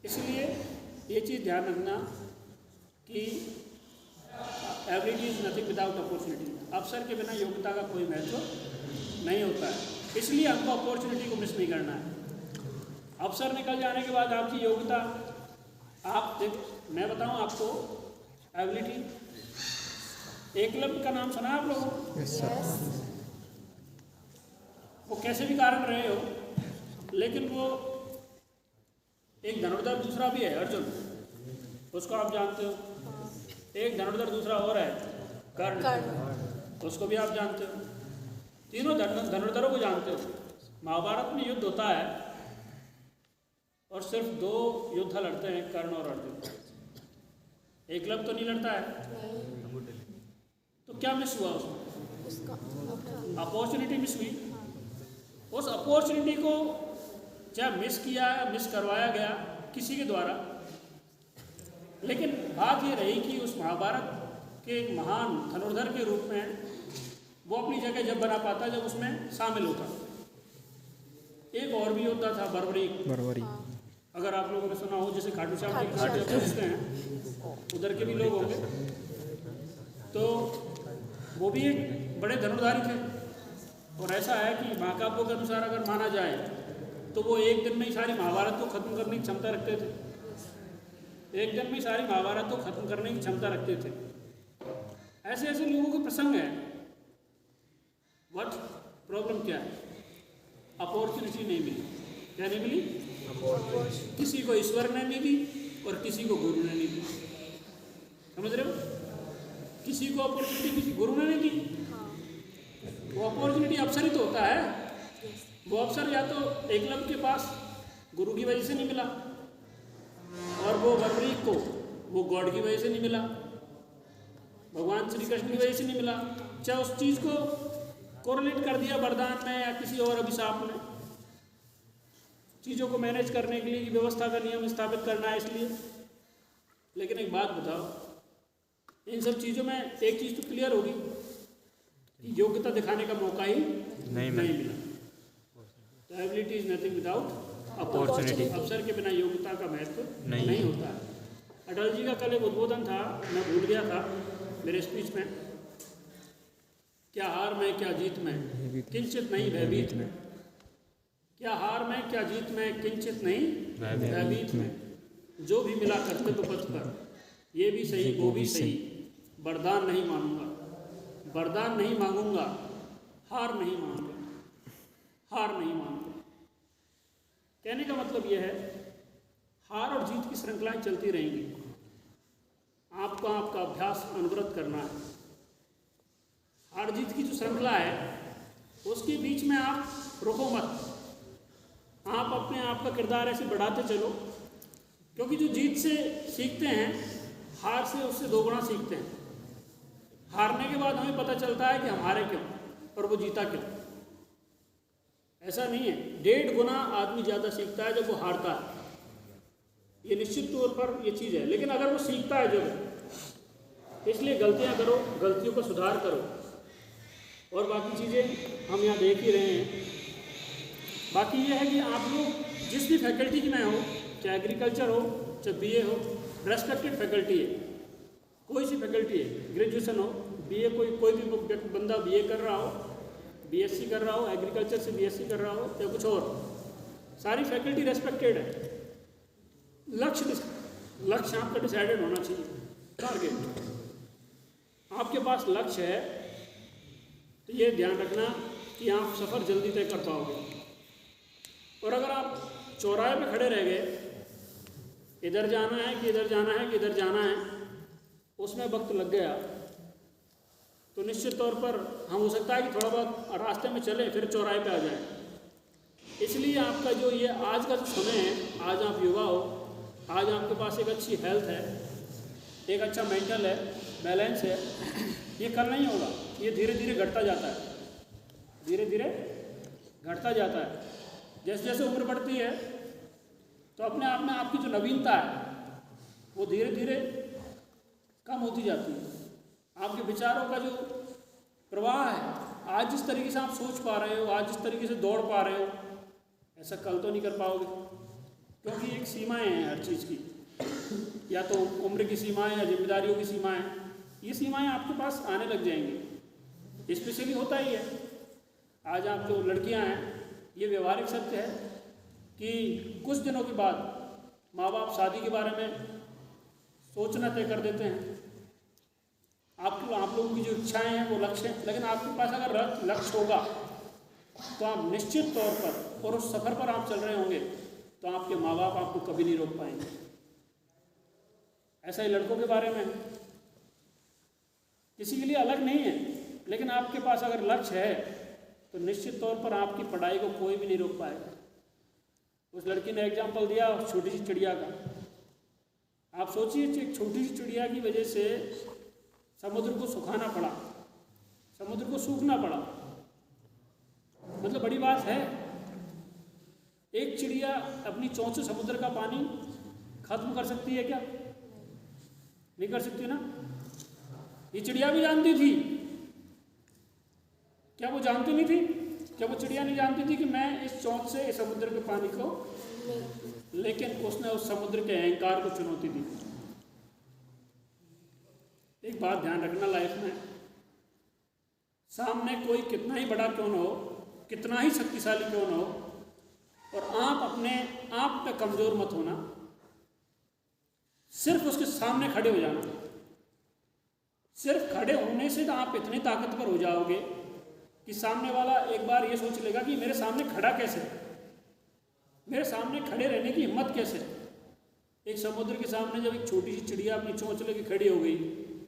इसलिए ये चीज़ ध्यान रखना कि ability is nothing without opportunity. अवसर के बिना योग्यता का कोई महत्व नहीं होता है, इसलिए हमको अपॉर्चुनिटी को मिस नहीं करना है। अवसर निकल जाने के बाद आपकी योग्यता, आप देख मैं बताऊं आपको एबिलिटी, एकलव्य का नाम सुना है आप लोगों को? yes. वो कैसे भी कारण रहे हो, लेकिन वो एक धनुर्धर दूसरा भी है अर्जुन, उसको आप जानते हो। एक धनुर्धर दूसरा और है कर्ण, उसको भी आप जानते हो। तीनों धनुर्धरों को जानते हो। महाभारत में युद्ध होता है और सिर्फ 2 योद्धा लड़ते हैं, कर्ण और अर्जुन। एकलव्य तो नहीं लड़ता है। तो क्या मिस हुआ उसमें? अपॉर्चुनिटी मिस हुई। उस अपॉर्चुनिटी को चाहे मिस किया, मिस करवाया गया किसी के द्वारा, लेकिन बात ये रही कि उस महाभारत के एक महान धनुर्धर के रूप में वो अपनी जगह जब बना पाता जब उसमें शामिल होता। एक और भी योद्धा था बर्बरी, अगर आप लोगों ने सुना हो, जैसे खाटू श्याम जी घाट जब पहुँचते हैं उधर के भी लोग होंगे, तो वो भी एक बड़े धनुर्धारी थे। और ऐसा है कि महाकाव्यों के अनुसार अगर माना जाए तो वो एक दिन में ही सारी महाभारत को खत्म करने की क्षमता रखते थे। एक दिन में ही सारी महाभारत को खत्म करने की क्षमता रखते थे। ऐसे ऐसे लोगों के प्रसंग हैं। बट प्रॉब्लम क्या है? अपॉर्चुनिटी नहीं मिली। क्या नहीं मिली? किसी को ईश्वर ने नहीं दी और किसी को गुरु ने नहीं दी। समझ रहे हो? किसी को अपॉर्चुनिटी किसी गुरु ने नहीं दी। वो अपॉर्चुनिटी अवसर ही तो होता है। वो अवसर या तो एकलव्य के पास गुरु की वजह से नहीं मिला, और वो बर्बरी को वो गॉड की वजह से नहीं मिला, भगवान श्री कृष्ण की वजह से नहीं मिला। चाहे उस चीज़ को कोरिलेट कर दिया वरदान में या किसी और अभिशाप में, चीज़ों को मैनेज करने के लिए व्यवस्था का नियम स्थापित करना है इसलिए। लेकिन एक बात बताओ, इन सब चीज़ों में एक चीज़ तो क्लियर होगी कि योग्यता दिखाने का मौका ही नहीं मिला। तो ability is nothing without opportunity. अवसर के बिना योग्यता का महत्व नहीं होता है। अटल जी का कल एक उद्बोधन था, मैं भूल गया था मेरे स्पीच में। क्या हार में क्या जीत में किंचित नहीं भयभीत में। क्या हार में क्या जीत में किंचित नहीं भयभीत में। जो भी मिला करते तो पथ पर, ये भी सही वो भी सही, वरदान नहीं मानूंगा, वरदान नहीं मांगूंगा, हार नहीं मानूंगा, हार नहीं मानूंगा। कहने का मतलब यह है, हार और जीत की श्रृंखलाएं चलती रहेंगी। आपको आपका अभ्यास अनवरत करना है। हार जीत की जो श्रृंखला है उसके बीच में आप रुको मत। आप अपने आप का किरदार ऐसे बढ़ाते चलो, क्योंकि जो जीत से सीखते हैं, हार से उससे 2 गुना सीखते हैं। हारने के बाद हमें पता चलता है कि हम हारे क्यों और वो जीता क्यों। ऐसा नहीं है, 1.5 गुना आदमी ज़्यादा सीखता है जब वो हारता है। ये निश्चित तौर पर ये चीज़ है। लेकिन अगर वो सीखता है जब, इसलिए गलतियाँ करो, गलतियों का सुधार करो। और बाकी चीज़ें हम यहाँ देख ही रहे हैं। बाकी ये है कि आप लोग जिस भी फैकल्टी में हो, चाहे एग्रीकल्चर हो, चाहे BA हो, रेस्पेक्टेड फैकल्टी है। कोई सी फैकल्टी है, ग्रेजुएशन हो, BA, कोई भी बंदा BA कर रहा हो, BSc कर रहा हो, एग्रीकल्चर से BSc कर रहा हो या कुछ और, सारी फैकल्टी रेस्पेक्टेड है। लक्ष्य आपका डिसाइडेड होना चाहिए। टारगेट, आपके पास लक्ष्य है तो ये ध्यान रखना कि आप सफ़र जल्दी तय कर पाओगे। और अगर आप चौराहे पे खड़े रह गए, इधर जाना है कि इधर जाना है कि इधर जाना है, उसमें वक्त लग गया, तो निश्चित तौर पर हम हो सकता है कि थोड़ा बहुत रास्ते में चलें फिर चौराहे पे आ जाएं। इसलिए आपका जो ये आज का जो समय है, आज आप युवा हो, आज आपके पास एक अच्छी हेल्थ है, एक अच्छा मेंटल है, बैलेंस है, ये करना ही होगा। ये धीरे धीरे घटता जाता है, धीरे धीरे घटता जाता है। जैसे जैसे उम्र बढ़ती है तो अपने आप में आपकी जो नवीनता है वो धीरे धीरे कम होती जाती है। आपके विचारों का जो प्रवाह है, आज जिस तरीके से आप सोच पा रहे हो, आज जिस तरीके से दौड़ पा रहे हो, ऐसा कल तो नहीं कर पाओगे। क्योंकि एक सीमाएं हैं हर चीज़ की, या तो उम्र की सीमाएं या जिम्मेदारियों की सीमाएं। ये सीमाएं आपके पास आने लग जाएंगी, स्पेशली होता ही है। आज आप जो लड़कियां हैं, ये व्यवहारिक सत्य है कि कुछ दिनों के बाद माँ बाप शादी के बारे में सोचना तय कर देते हैं। आप लोगों की जो इच्छाएं हैं वो लक्ष्य हैं, लेकिन आपके पास अगर लक्ष्य होगा तो आप निश्चित तौर पर, और उस सफ़र पर आप चल रहे होंगे, तो आपके माँ बाप आपको कभी नहीं रोक पाएंगे। ऐसा ही लड़कों के बारे में, किसी के लिए अलग नहीं है, लेकिन आपके पास अगर लक्ष्य है तो निश्चित तौर पर आपकी पढ़ाई को कोई भी नहीं रोक पाएगा। उस लड़की ने एग्जाम्पल दिया छोटी सी चिड़िया का। आप सोचिए, एक छोटी सी चिड़िया की वजह से समुद्र को सुखाना पड़ा, समुद्र को सूखना पड़ा, मतलब बड़ी बात है। एक चिड़िया अपनी चोंच से समुद्र का पानी खत्म कर सकती है क्या? नहीं कर सकती ना। ये चिड़िया भी जानती थी। क्या वो जानती नहीं थी? क्या वो चिड़िया नहीं जानती थी कि मैं इस चोंच से इस समुद्र के पानी को, लेकिन उसने उस समुद्र के अहंकार को चुनौती दी। एक बात ध्यान रखना लाइफ में, सामने कोई कितना ही बड़ा क्यों न हो, कितना ही शक्तिशाली क्यों न हो, और आप अपने आप पे कमजोर मत होना। सिर्फ उसके सामने खड़े हो जाना। सिर्फ खड़े होने से तो आप इतने ताकतवर हो जाओगे कि सामने वाला एक बार ये सोच लेगा कि मेरे सामने खड़ा कैसे, मेरे सामने खड़े रहने की हिम्मत कैसे। एक समुद्र के सामने जब एक छोटी सी चिड़िया अपनी चोंच लेके खड़ी हो गई